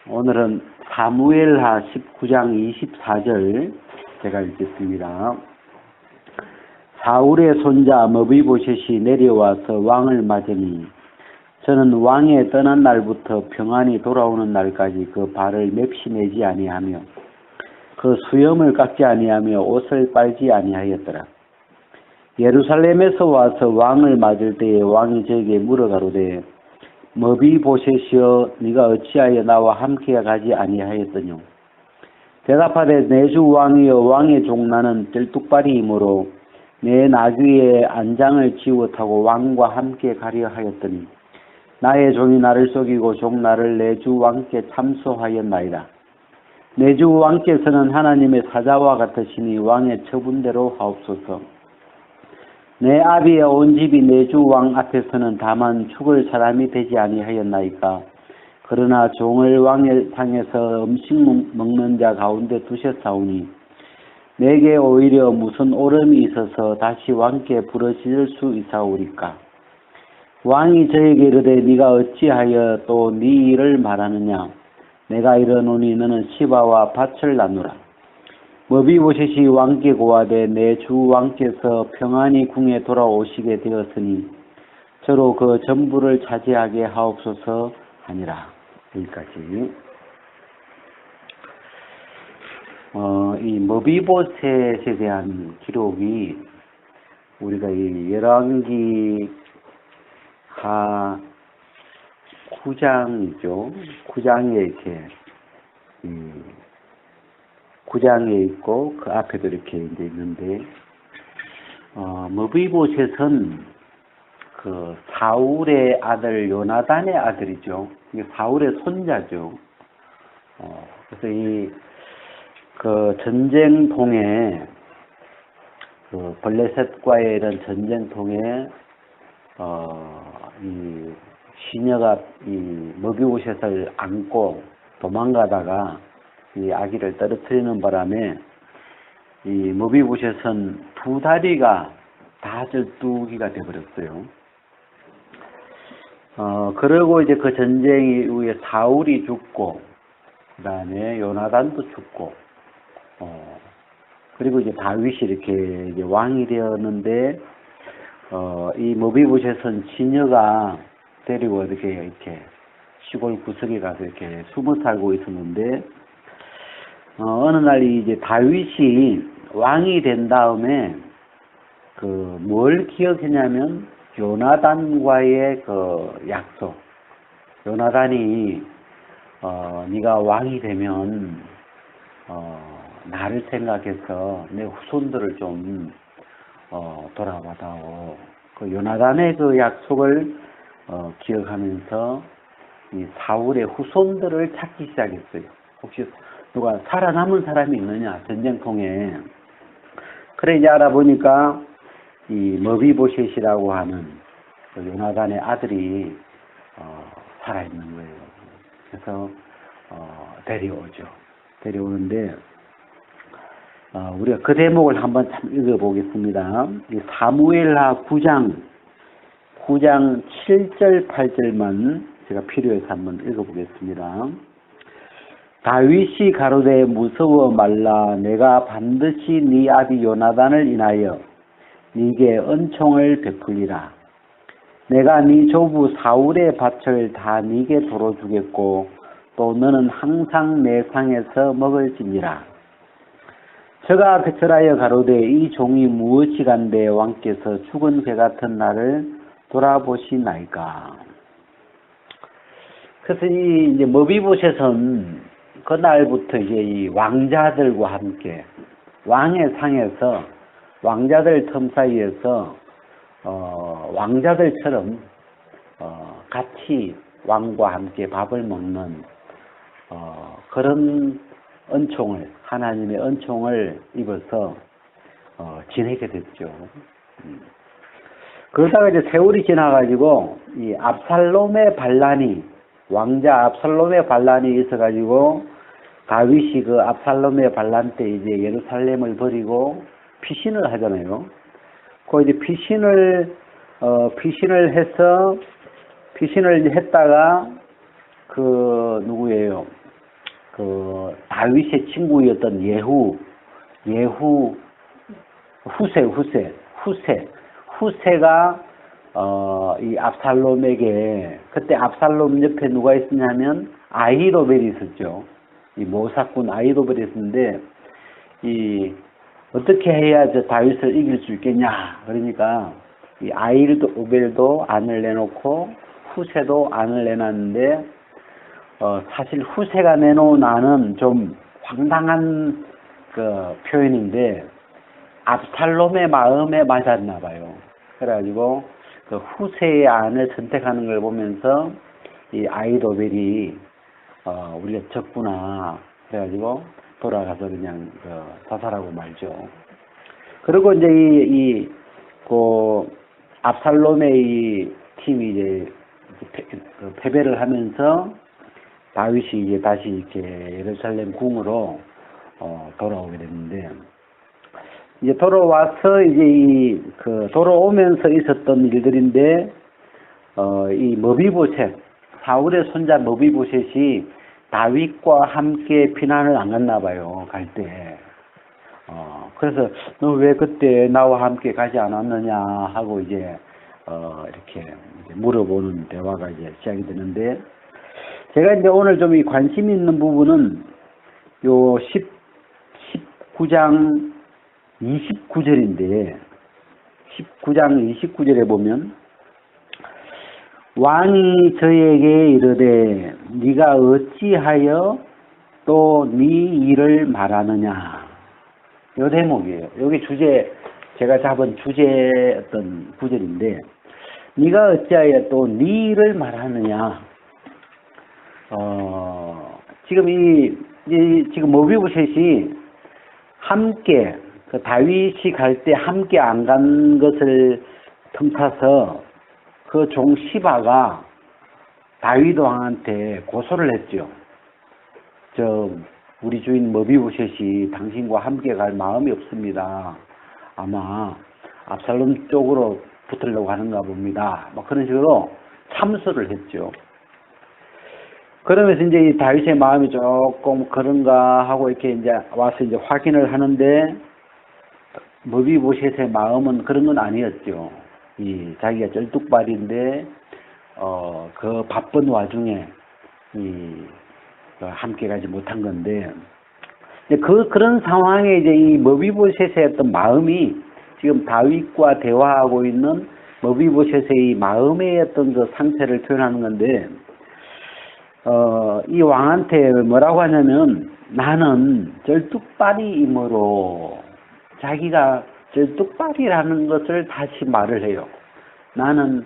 오늘은 사무엘하 19장 24절 제가 읽겠습니다. 사울의 손자 머비보셋이 내려와서 왕을 맞으니 저는 왕에 떠난 날부터 평안히 돌아오는 날까지 그 발을 맵시내지 아니하며 그 수염을 깎지 아니하며 옷을 빨지 아니하였더라. 예루살렘에서 와서 왕을 맞을 때에 왕이 저에게 물어가로되 머비보셋이여 네가 어찌하여 나와 함께 가지 아니하였더뇨. 대답하되 내 주 왕이여 왕의 종 나는 뜰뚝발이이므로 내 나귀의 안장을 지워 타고 왕과 함께 가려 하였더니 나의 종이 나를 속이고 종 나를 내 주 왕께 참소하였나이다. 내 주 왕께서는 하나님의 사자와 같으시니 왕의 처분대로 하옵소서. 내 아비의 온 집이 내 주 왕 앞에서는 다만 죽을 사람이 되지 아니하였나이까. 그러나 종을 왕의 상에서 음식 먹는 자 가운데 두셨사오니 내게 오히려 무슨 오름이 있어서 다시 왕께 부르짖을 수 있사오리까. 왕이 저에게 이르되 네가 어찌하여 또 네 일을 말하느냐. 내가 이르노니 너는 시바와 밭을 나누라. 머비보셋이 왕께 고하되 내 주 왕께서 평안히 궁에 돌아오시게 되었으니 저로 그 전부를 차지하게 하옵소서 하니라. 여기까지. 이 머비보셋에 대한 기록이 우리가 이 열왕기하 9장이죠. 9장에 이렇게 9장에 있고 그 앞에도 이렇게 이제 있는데 머비보셋은 그 사울의 아들 요나단의 아들이죠. 이게 사울의 손자죠. 그래서 이 그 전쟁통에 그 블레셋과의 이런 전쟁통에 이 시녀가 이 머비보셋을 안고 도망가다가 이 아기를 떨어뜨리는 바람에 이 머비보셋은 두 다리가 다 절뚝이가 되어버렸어요. 그리고 이제 그 전쟁 이후에 사울이 죽고 그 다음에 요나단도 죽고 그리고 이제 다윗이 이렇게 이제 왕이 되었는데 이 머비보셋은 시녀가 데리고 이렇게 시골 구석에 가서 이렇게 숨어 살고 있었는데 어느 날 이제 다윗이 왕이 된 다음에 그 뭘 기억했냐면 요나단과의 그 약속. 요나단이 네가 왕이 되면 나를 생각해서 내 후손들을 좀 돌아봐다오. 그 요나단의 그 약속을 기억하면서 이 사울의 후손들을 찾기 시작했어요. 혹시 누가 살아남은 사람이 있느냐 전쟁통에. 그래 이제 알아보니까 이 머비보셋이라고 하는 그 요나단의 아들이 살아있는 거예요. 그래서 데려오죠. 데려오는데 우리가 그 대목을 한번 참 읽어보겠습니다. 이 사무엘하 9장 7절 8절만 제가 필요해서 한번 읽어보겠습니다. 다윗이 가로되 무서워 말라. 내가 반드시 네 아비 요나단을 인하여 네게 은총을 베풀리라. 내가 네 조부 사울의 밭을 다 네게 도로 주겠고 또 너는 항상 내 상에서 먹을지니라. 저가 절하여 가로되 이 종이 무엇이 간데 왕께서 죽은 개 같은 나를 돌아보시나이까. 그래서 이제 머비보셋은 그날부터 이제 이 왕자들과 함께 왕의 상에서 왕자들 틈 사이에서 왕자들처럼 같이 왕과 함께 밥을 먹는 그런 은총을 하나님의 은총을 입어서 지내게 됐죠. 그러다가 이제 세월이 지나가지고 이 압살롬의 반란이 왕자 압살롬의 반란이 있어가지고 다윗이 그 압살롬의 반란 때 이제 예루살렘을 버리고 피신을 하잖아요. 그 이제 피신을 했다가 그 누구예요? 그 다윗의 친구였던 후세가 이 압살롬에게, 그때 압살롬 옆에 누가 있었냐면 아히도벨이 있었죠. 이 모사꾼 아히도벨이 있었는데, 어떻게 해야 저 다윗을 이길 수 있겠냐. 그러니까 이 아히도벨도 안을 내놓고 후세도 안을 내놨는데, 사실 후세가 내놓은 안은 좀 황당한 그 표현인데 압살롬의 마음에 맞았나 봐요. 그래가지고 그 후세의 안을 선택하는 걸 보면서 이 아히도벨이 우리가 졌구나. 그래가지고 돌아가서 그냥 자살하고 말죠. 그리고 이제 그 압살롬의 이 팀이 이제 패배를 하면서 다윗이 이제 다시 이렇게 예루살렘 궁으로 돌아오게 됐는데, 이제 돌아와서 이제 돌아오면서 있었던 일들인데, 이 머비보셋, 사울의 손자 머비보셋이 다윗과 함께 피난을 안 갔나 봐요, 갈 때. 그래서 너 왜 그때 나와 함께 가지 않았느냐 하고 이제 이렇게 물어보는 대화가 이제 시작이 되는데, 제가 이제 오늘 좀 이 관심 있는 부분은 요 19장 29절인데, 19장 29절에 보면 왕이 저에게 이르되 네가 어찌하여 또 네 일을 말하느냐. 요 대목이에요. 여기 제가 잡은 주제 어떤 구절인데, 네가 어찌하여 또 네 일을 말하느냐. 지금 머비보셋이 함께, 그 다윗이 갈 때 함께 안 간 것을 틈타서 그 종 시바가 다윗 왕한테 고소를 했죠. 우리 주인 머비보셋이 당신과 함께 갈 마음이 없습니다. 아마 압살롬 쪽으로 붙으려고 하는가 봅니다. 뭐 그런 식으로 참소를 했죠. 그러면서 이제 이 다윗의 마음이 조금 그런가 하고 이렇게 이제 와서 이제 확인을 하는데, 머비보셋의 마음은 그런 건 아니었죠. 자기가 쩔뚝발인데, 그 바쁜 와중에 함께 가지 못한 건데, 그런 상황에 이제 이 머비보셋의 어떤 마음이 지금 다윗과 대화하고 있는 머비보셋의 마음의 어떤 그 상태를 표현하는 건데, 이 왕한테 뭐라고 하냐면, 나는 쩔뚝발이이므로, 자기가 쩔뚝발이라는 것을 다시 말을 해요. 나는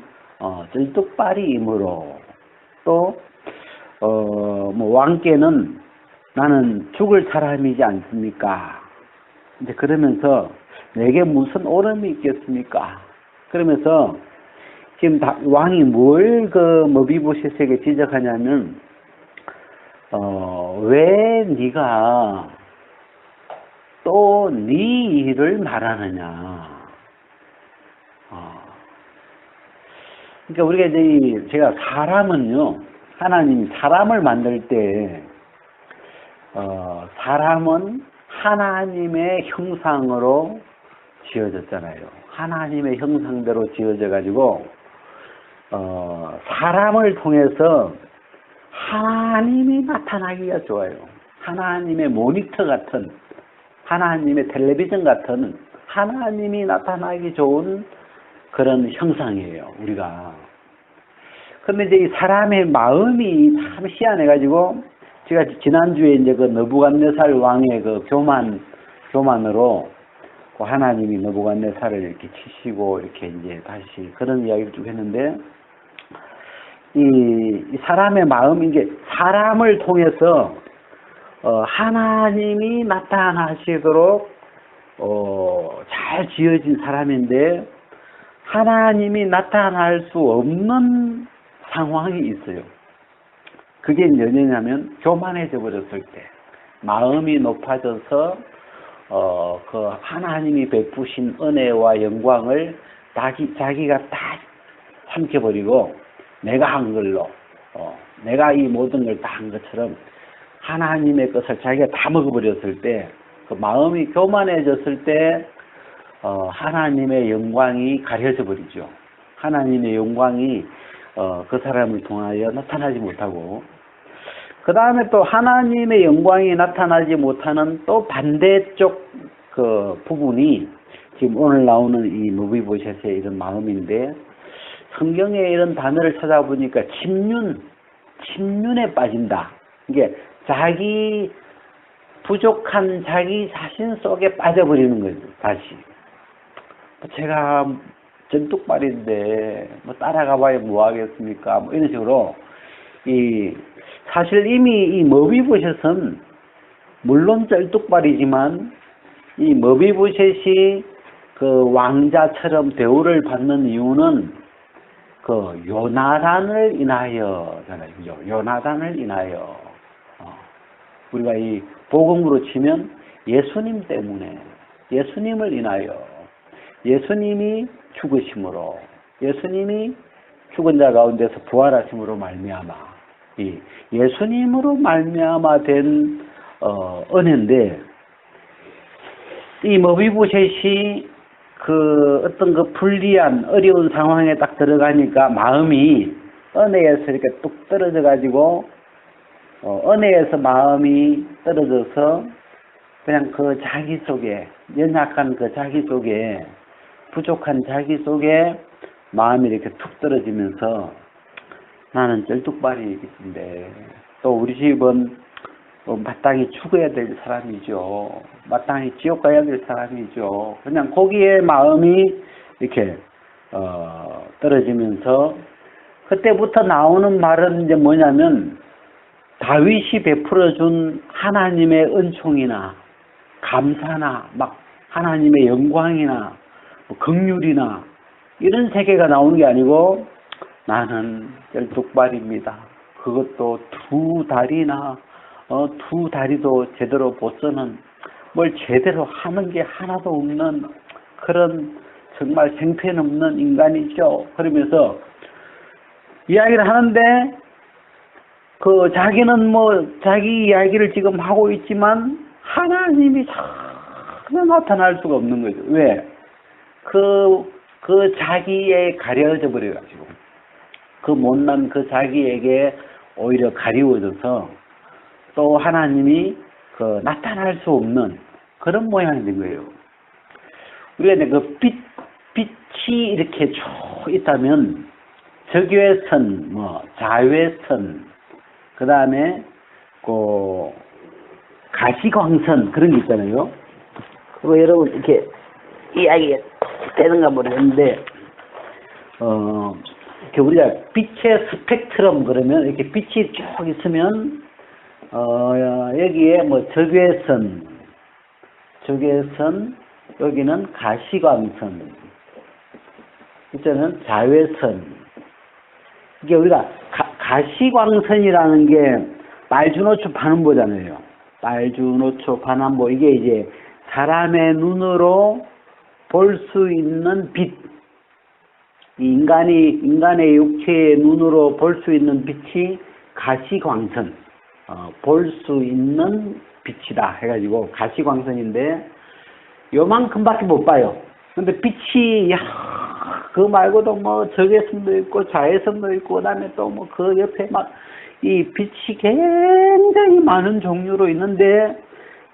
쩔뚝발이이므로, 또 왕께는 나는 죽을 사람이지 않습니까? 이제 그러면서 내게 무슨 오름이 있겠습니까? 그러면서 지금 왕이 뭘 머비보셋에게 지적하냐면, 왜 네가 또 네 일을 말하느냐. 그러니까 우리가 이제 제가 사람은요, 하나님이 사람을 만들 때 사람은 하나님의 형상으로 지어졌잖아요. 하나님의 형상대로 지어져 가지고 사람을 통해서 하나님이 나타나기가 좋아요. 하나님의 모니터 같은, 하나님의 텔레비전 같은 하나님이 나타나기 좋은 그런 형상이에요, 우리가. 근데 이제 이 사람의 마음이 참 희한해가지고, 제가 지난주에 이제 그 느부갓네살 왕의 그 교만으로 그 하나님이 느부갓네살을 이렇게 치시고 이렇게 이제 다시 그런 이야기를 쭉 했는데, 이 사람의 마음이 이제 사람을 통해서 하나님이 나타나시도록 잘 지어진 사람인데, 하나님이 나타날 수 없는 상황이 있어요. 그게 뭐냐면 교만해져 버렸을 때, 마음이 높아져서 그 하나님이 베푸신 은혜와 영광을 자기가 다 삼켜버리고, 내가 한 걸로 내가 이 모든 걸 다 한 것처럼 하나님의 것을 자기가 다 먹어버렸을 때, 그 마음이 교만해졌을 때 하나님의 영광이 가려져 버리죠. 하나님의 영광이 그 사람을 통하여 나타나지 못하고, 그 다음에 또 하나님의 영광이 나타나지 못하는 또 반대쪽 그 부분이 지금 오늘 나오는 이 무비보셋의 이런 마음인데, 성경에 이런 단어를 찾아보니까 침륜에 빠진다. 이게 자기 부족한 자기 자신 속에 빠져버리는 거죠. 다시 제가 전뚝발인데 뭐 따라가봐야 뭐 하겠습니까? 뭐 이런 식으로 사실 이미 이 머비보셋은 물론 쩔뚝발이지만 이 머비보셋이 그 왕자처럼 대우를 받는 이유는 그 요나단을 인하여잖아요. 그죠? 요나단을 인하여. 우리가 이 복음으로 치면 예수님 때문에, 예수님을 인하여, 예수님이 죽으심으로, 예수님이 죽은 자 가운데서 부활하심으로 말미암아, 이 예수님으로 말미암아 된 은혜인데, 이 머비보셋이 그 어떤 그 불리한 어려운 상황에 딱 들어가니까 마음이 은혜에서 이렇게 뚝 떨어져 가지고 은혜에서 마음이 떨어져서 그냥 그 자기 속에, 연약한 그 자기 속에, 부족한 자기 속에 마음이 이렇게 툭 떨어지면서 나는 쩔뚝발이인데, 또 우리 집은 마땅히 죽어야 될 사람이죠. 마땅히 지옥 가야 될 사람이죠. 그냥 거기에 마음이 이렇게 떨어지면서, 그때부터 나오는 말은 이제 뭐냐면, 다윗이 베풀어준 하나님의 은총이나 감사나 막 하나님의 영광이나 뭐 긍휼이나 이런 세계가 나오는 게 아니고, 나는 쩔뚝발입니다. 그것도 두 다리나 두 다리도 제대로 못 쓰는, 뭘 제대로 하는 게 하나도 없는 그런 정말 생편없는 인간이죠. 그러면서 이야기를 하는데, 그 자기는 뭐 자기 이야기를 지금 하고 있지만 하나님이 전혀 나타날 수가 없는 거죠. 왜? 그 자기에 가려져 버려가지고, 그 못난 그 자기에게 오히려 가리워져서 또 하나님이 그 나타날 수 없는 그런 모양이 된 거예요. 우리가 그 빛이 이렇게 쭉 있다면 적외선, 뭐 자외선, 그 다음에 그 가시광선 그런 게 있잖아요. 그거 여러분 이렇게 이야기가 되는가 모르겠는데, 이렇게 우리가 빛의 스펙트럼 그러면 이렇게 빛이 쭉 있으면 여기에 뭐 적외선, 여기는 가시광선, 이때는 자외선. 이게 우리가 가시광선이라는 게 빨주노초 반음보잖아요. 빨주노초 반음보, 이게 이제 사람의 눈으로 볼 수 있는 빛, 인간의 육체의 눈으로 볼 수 있는 빛이 가시광선, 볼 수 있는 빛이다 해가지고 가시광선인데, 요만큼밖에 못 봐요. 근데 빛이 그 말고도 뭐 적외선도 있고 자외선도 있고, 그다음에 또 뭐 그 옆에 막 이 빛이 굉장히 많은 종류로 있는데,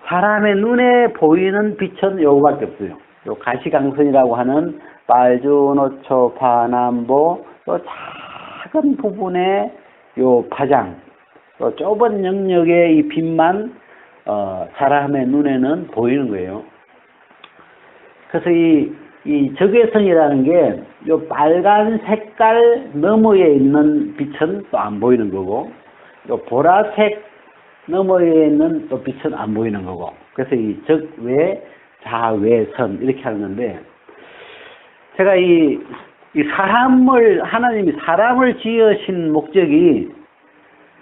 사람의 눈에 보이는 빛은 요거밖에 없어요. 요 가시광선이라고 하는 빨주노초 반암보, 요 작은 부분의 요 파장, 요 좁은 영역의 이 빛만 사람의 눈에는 보이는 거예요. 그래서 이 적외선이라는 게 요 빨간 색깔 너머에 있는 빛은 또 안 보이는 거고, 요 보라색 너머에 있는 또 빛은 안 보이는 거고, 그래서 이 적외, 자외선 이렇게 하는 건데, 제가 하나님이 사람을 지으신 목적이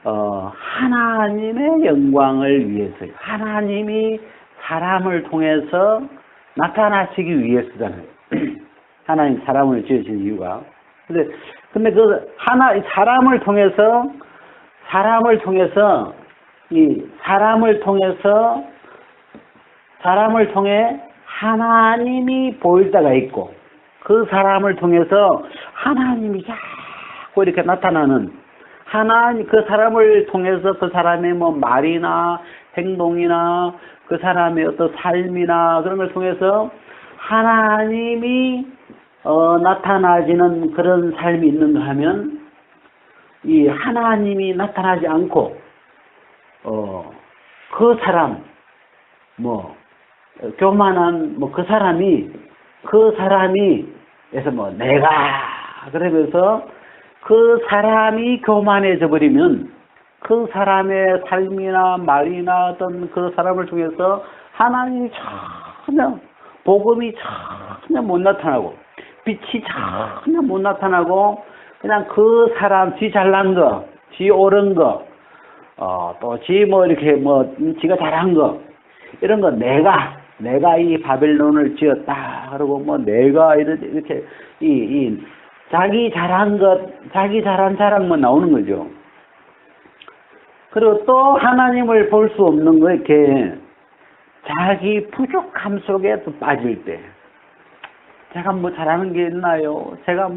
하나님의 영광을 위해서요. 하나님이 사람을 통해서 나타나시기 위해서잖아요. 하나님 사람을 지으신 이유가. 근데 사람을 통해서 이 사람을 통해 하나님이 보일 때가 있고, 그 사람을 통해서 하나님이 자꾸 이렇게 나타나는, 그 사람을 통해서 그 사람의 뭐 말이나 행동이나 그 사람의 어떤 삶이나 그런 걸 통해서 하나님이 나타나지는 그런 삶이 있는가 하면, 이 하나님이 나타나지 않고 그 사람 교만한 그 사람이 그래서 내가 그러면서 그 사람이 교만해져 버리면 그 사람의 삶이나 말이나 어떤 그 사람을 통해서 하나님이 전혀, 복음이 전혀 못 나타나고 빛이 전혀 못 나타나고, 그냥 그 사람 지 잘난 거, 지 옳은 거, 또 지 이렇게 지가 잘한 거, 이런 거 내가 이 바벨론을 지었다 그러고 내가 이렇게 자기 잘한 것, 자기 잘한 자랑만 나오는 거죠. 그리고 또 하나님을 볼 수 없는 거, 이렇게 자기 부족함 속에 또 빠질 때, 제가 잘하는 게 있나요? 제가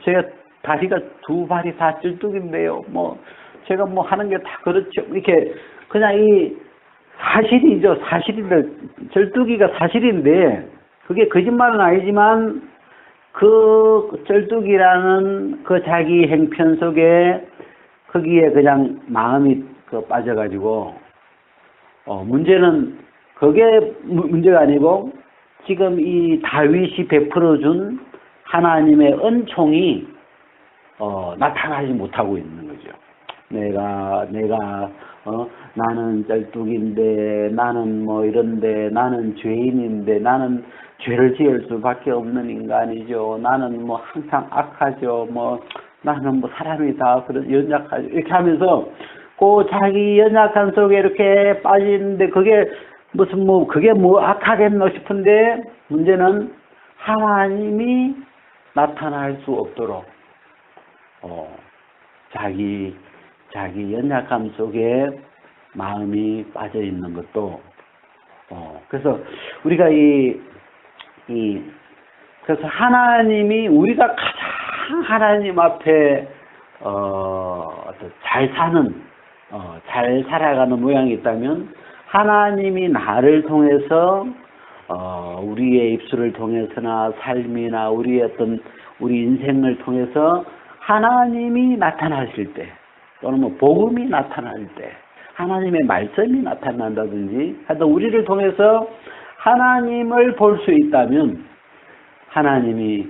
제가 다리가 두 발이 다 쩔뚝인데요. 제가 하는 게 다 그렇죠. 이렇게 그냥 이 사실이죠. 사실인데, 쩔뚝이가 사실인데, 그게 거짓말은 아니지만, 그 쩔뚝이라는 그 자기 행편 속에 거기에 그냥 마음이 빠져가지고, 문제는 그게 문제가 아니고, 지금 이 다윗이 베풀어준 하나님의 은총이 나타나지 못하고 있는 거죠. 나는 쩔뚝인데, 나는 이런데, 나는 죄인인데, 나는 죄를 지을 수밖에 없는 인간이죠. 나는 항상 악하죠. 나는 사람이 다 연약하죠. 이렇게 하면서 그 자기 연약한 속에 이렇게 빠지는데, 그게 그게 악하겠노 싶은데, 문제는 하나님이 나타날 수 없도록 자기 연약함 속에 마음이 빠져 있는 것도, 그래서 우리가 그래서 하나님이, 우리가 가장 하나님 앞에 잘 살아가는 모양이 있다면, 하나님이 나를 통해서 우리의 입술을 통해서나 삶이나 우리 인생을 통해서 하나님이 나타나실 때, 또는 복음이 나타날 때, 하나님의 말씀이 나타난다든지 하여튼 우리를 통해서 하나님을 볼 수 있다면, 하나님이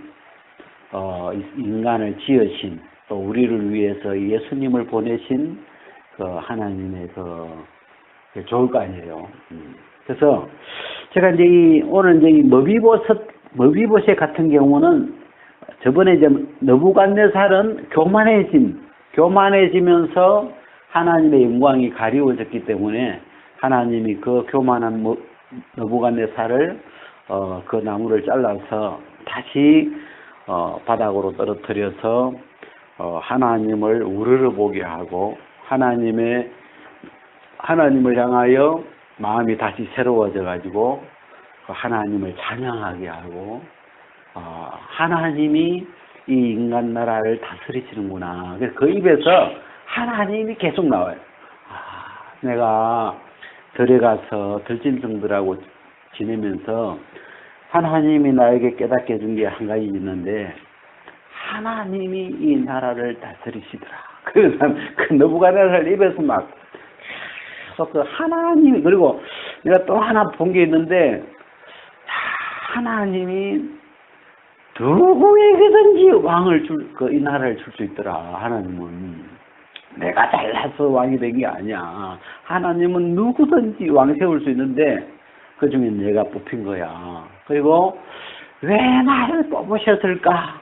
인간을 지으신, 또 우리를 위해서 예수님을 보내신 그 하나님의 좋을 거 아니에요. 그래서 제가 오늘 이 머비보셋 같은 경우는, 저번에 느부갓네살은 교만해지면서 하나님의 영광이 가리워졌기 때문에, 하나님이 그 교만한 느부갓네살을 그 나무를 잘라서 다시 바닥으로 떨어뜨려서 하나님을 우러러보게 하고, 하나님을 향하여 마음이 다시 새로워져 가지고 하나님을 찬양하게 하고, 하나님이 이 인간 나라를 다스리시는구나. 그래서 그 입에서 하나님이 계속 나와요. 내가 들에 가서 들짐승들하고 지내면서 하나님이 나에게 깨닫게 해준 게 한 가지 있는데, 하나님이 이 나라를 다스리시더라. 그래서 그 느부갓네살 입에서 막 계속 그 하나님이, 그리고 내가 또 하나 본 게 있는데, 하나님이 누구에게든지 이 나라를 줄 수 있더라. 하나님은 내가 잘나서 왕이 된 게 아니야. 하나님은 누구든지 왕 세울 수 있는데, 그 중에 내가 뽑힌 거야. 그리고 왜 나를 뽑으셨을까?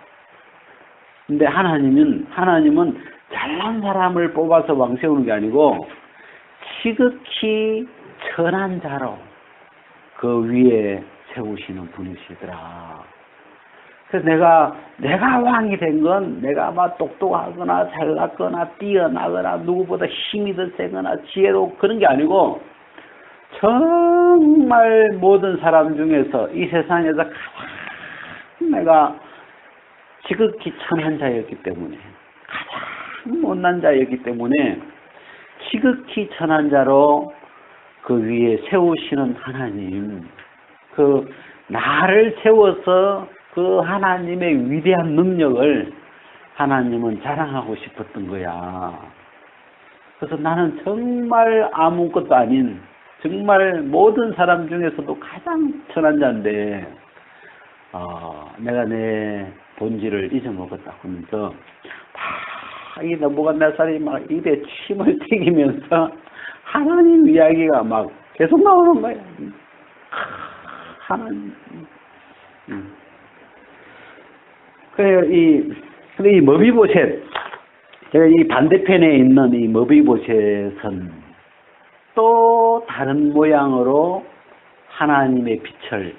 근데 하나님은 잘난 사람을 뽑아서 왕 세우는 게 아니고, 지극히 천한 자로 그 위에 세우시는 분이시더라. 그래서 내가 왕이 된 건 내가 막 똑똑하거나 잘났거나 뛰어나거나 누구보다 힘이 더 세거나 지혜로 그런 게 아니고 정말 모든 사람 중에서 이 세상에서 가장 내가 지극히 천한 자였기 때문에 가장 못난 자였기 때문에 지극히 천한 자로 그 위에 세우시는 하나님, 그 나를 세워서 그 하나님의 위대한 능력을 하나님은 자랑하고 싶었던 거야. 그래서 나는 정말 아무것도 아닌 정말 모든 사람 중에서도 가장 천한 자인데 내가 내 본질을 잊어먹었다 그러면서 이 넘어간 낯살이 막 입에 침을 튀기면서 하나님 이야기가 막 계속 나오는 거야. 하나님. 근데 이 머비보셋, 제가 이 반대편에 있는 이 머비보셋은 또 다른 모양으로 하나님의 빛을,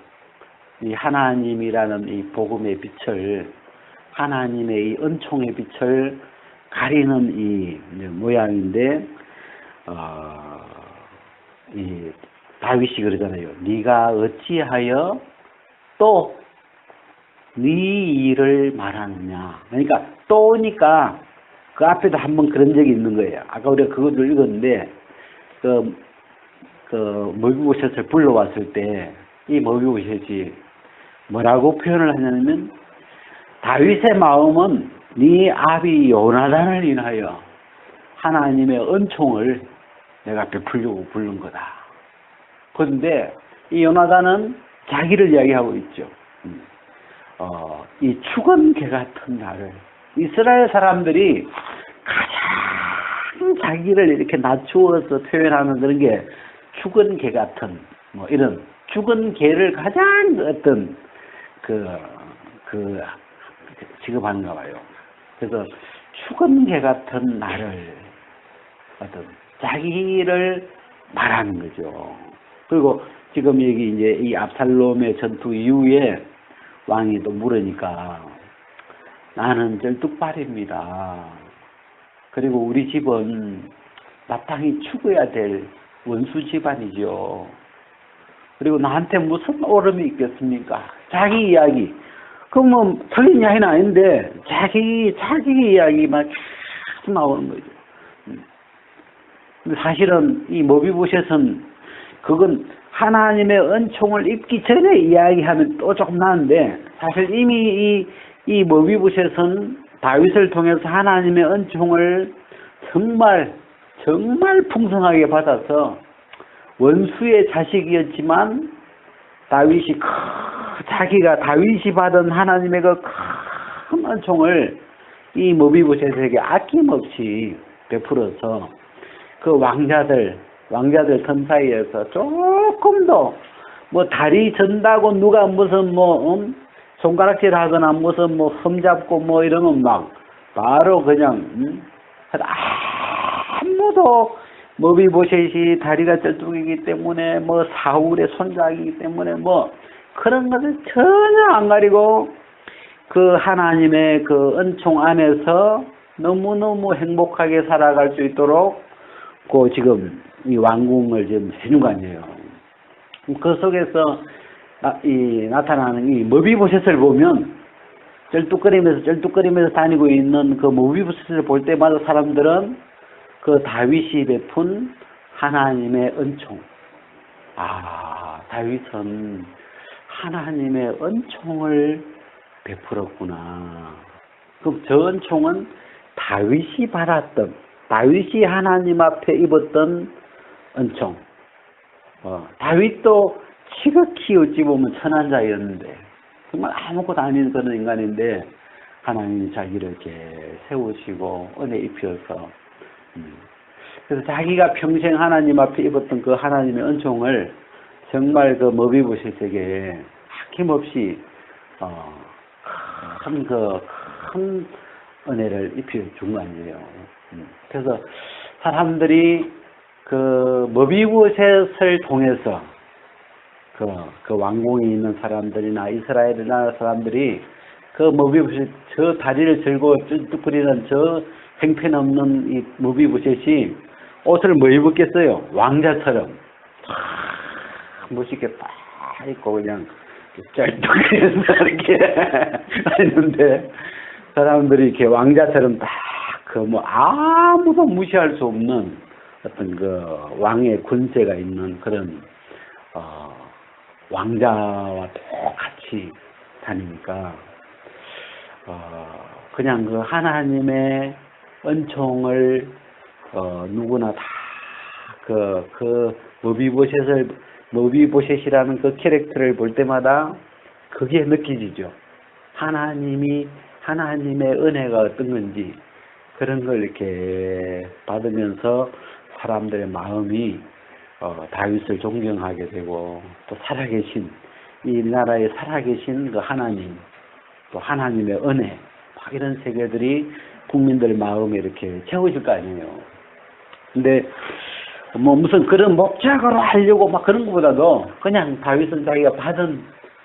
이 하나님이라는 이 복음의 빛을, 하나님의 이 은총의 빛을 가리는 이 모양인데, 이 다윗이 그러잖아요. 네가 어찌하여 또 네 일을 말하느냐. 그러니까 또니까 그 앞에도 한번 그런 적이 있는 거예요. 아까 우리가 그것을 읽었는데 그 머비보셋을 불러왔을 때 이 머비보셋이 뭐라고 표현을 하냐면 다윗의 마음은 네 아비 요나단을 인하여 하나님의 은총을 내가 베풀려고 부른 거다. 그런데 이 요나단은 자기를 이야기하고 있죠. 이 죽은 개 같은 나를, 이스라엘 사람들이 가장 자기를 이렇게 낮추어서 표현하는 그런 게 죽은 개 같은 뭐 이런 죽은 개를 가장 어떤 그 취급하는가 봐요. 그래서 죽은 개 같은 나를 어떤 자기를 말하는 거죠. 그리고 지금 여기 이제 이 압살롬의 전투 이후에 왕이 또 물으니까 나는 절뚝발입니다. 그리고 우리 집은 마땅히 죽어야 될 원수 집안이죠. 그리고 나한테 무슨 오름이 있겠습니까? 자기 이야기. 그럼 뭐 틀린 이야기는 아닌데 자기 이야기만 계속 나오는 거죠. 근데 사실은 이 머비보셋은 그건 하나님의 은총을 입기 전에 이야기하면 또 조금 나은데 사실 이미 이 머비보셋은 다윗을 통해서 하나님의 은총을 정말 풍성하게 받아서 원수의 자식이었지만 자기가 다윗이 받은 하나님의 그 큰 은총을 이 머비보셋에게 아낌없이 베풀어서 그 왕자들 틈 사이에서 조금 더 뭐 다리 전다고 누가 무슨 손가락질 하거나 무슨 흠잡고 이러면 막 바로 그냥 아무도 머비보셋이 다리가 쩔뚝이기 때문에 사울의 손자이기 때문에 그런 것을 전혀 안 가리고 그 하나님의 그 은총 안에서 너무너무 행복하게 살아갈 수 있도록 그 지금 이 왕궁을 지금 해준 거 아니에요. 그 속에서 나타나는 이 머비보셋을 보면 쩔뚝거리면서 다니고 있는 그 머비보셋을 볼 때마다 사람들은 그 다윗이 베푼 하나님의 은총. 다윗은 하나님의 은총을 베풀었구나. 그럼 저 은총은 다윗이 받았던, 다윗이 하나님 앞에 입었던 은총. 다윗도 지극히 어찌 보면 천한 자였는데 정말 아무것도 아닌 그런 인간인데 하나님이 자기를 이렇게 세우시고 은혜 입혀서 그래서 자기가 평생 하나님 앞에 입었던 그 하나님의 은총을 정말 그 머비보셋에게 아낌없이 큰 은혜를 입혀준 거 아니에요. 그래서 사람들이 그 머비보셋을 통해서 그 왕궁에 있는 사람들이나 이스라엘이나 사람들이 그 머비부셋, 저 다리를 들고 쭈뚝거리는 저 행편없는 이 머비부셋이 옷을 뭐 입었겠어요? 왕자처럼 멋있게 딱 입고 그냥 짤뚝해서 이렇게 했는데, 사람들이 이렇게 왕자처럼 딱 그 뭐 아무도 무시할 수 없는 어떤 그 왕의 군세가 있는 그런 왕자와 똑같이 다니니까 그냥 그 하나님의 은총을 누구나 다 그 머비보셋이라는 그 캐릭터를 볼 때마다 그게 느껴지죠. 하나님의 은혜가 어떤 건지 그런 걸 이렇게 받으면서 사람들의 마음이 다윗을 존경하게 되고, 또 살아계신 이 나라에 살아계신 그 하나님, 또 하나님의 은혜, 막 이런 세계들이 국민들 마음에 이렇게 채워질 거 아니에요. 근데 뭐 무슨 그런 목적으로 하려고 막 그런 것보다도 그냥 다윗은 자기가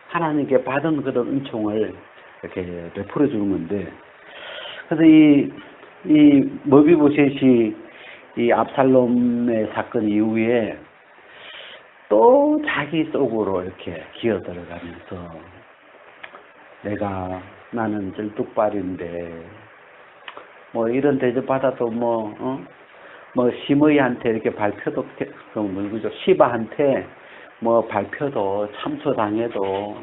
하나님께 받은 그런 은총을 이렇게 베풀어 주는 건데, 그래서 이 머비보셋이 이 압살롬의 사건 이후에 또 자기 속으로 이렇게 기어 들어가면서 나는 절뚝발인데 뭐 이런 대접 받아도 뭐 시므이한테 이렇게 발표도 그죠? 시바한테 뭐 발표도 참소당해도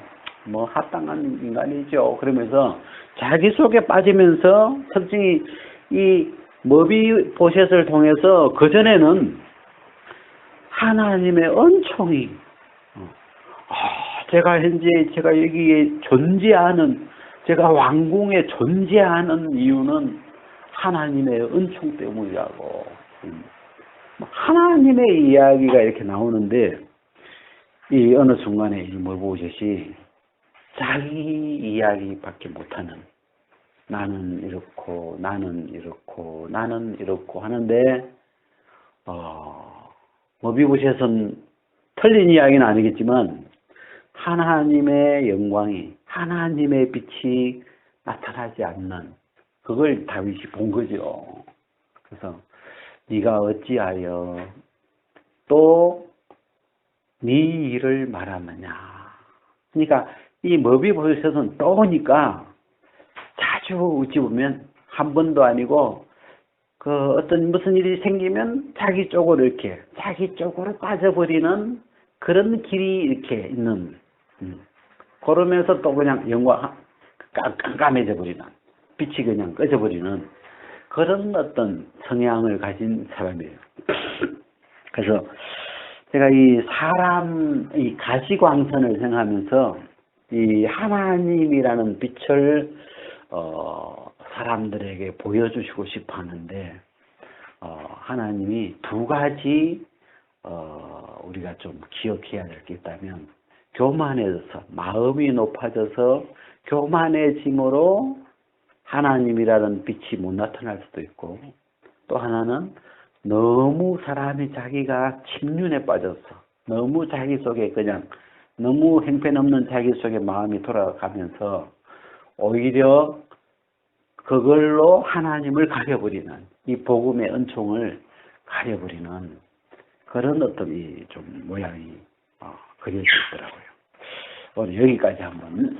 뭐 합당한 인간이죠. 그러면서 자기 속에 빠지면서 특징이 이 머비보셋을 통해서 그전에는 하나님의 은총이 제가 여기에 존재하는, 제가 왕궁에 존재하는 이유는 하나님의 은총 때문이라고, 하나님의 이야기가 이렇게 나오는데, 이 어느 순간에 이 머비보셋이 자기 이야기밖에 못하는, 나는 이렇고 하는데, 머비보셋은 틀린 이야기는 아니겠지만 하나님의 영광이, 하나님의 빛이 나타나지 않는 그걸 다윗이 본 거죠. 그래서 네가 어찌하여 또 네 일을 말하느냐. 그러니까 이 머비보셋은 떠오니까 자주 어찌 보면 한 번도 아니고 그 어떤 무슨 일이 생기면 자기 쪽으로 빠져버리는 그런 길이 이렇게 있는, 그러면서 또 그냥 깜깜해져 버리는, 빛이 그냥 꺼져버리는 그런 어떤 성향을 가진 사람이에요. 그래서 제가 이 가시광선을 생각하면서 이 하나님이라는 빛을 사람들에게 보여주시고 싶어 하는데, 하나님이 두 가지 우리가 좀 기억해야 될 게 있다면, 교만해져서, 마음이 높아져서 교만해짐으로 하나님이라는 빛이 못 나타날 수도 있고, 또 하나는 너무 사람이 자기가 침륜에 빠져서 너무 자기 속에 너무 행편없는 자기 속에 마음이 돌아가면서 오히려 그걸로 하나님을 가려버리는, 이 복음의 은총을 가려버리는 그런 어떤 이 좀 모양이 그려져 있더라고요. 오늘 여기까지 한번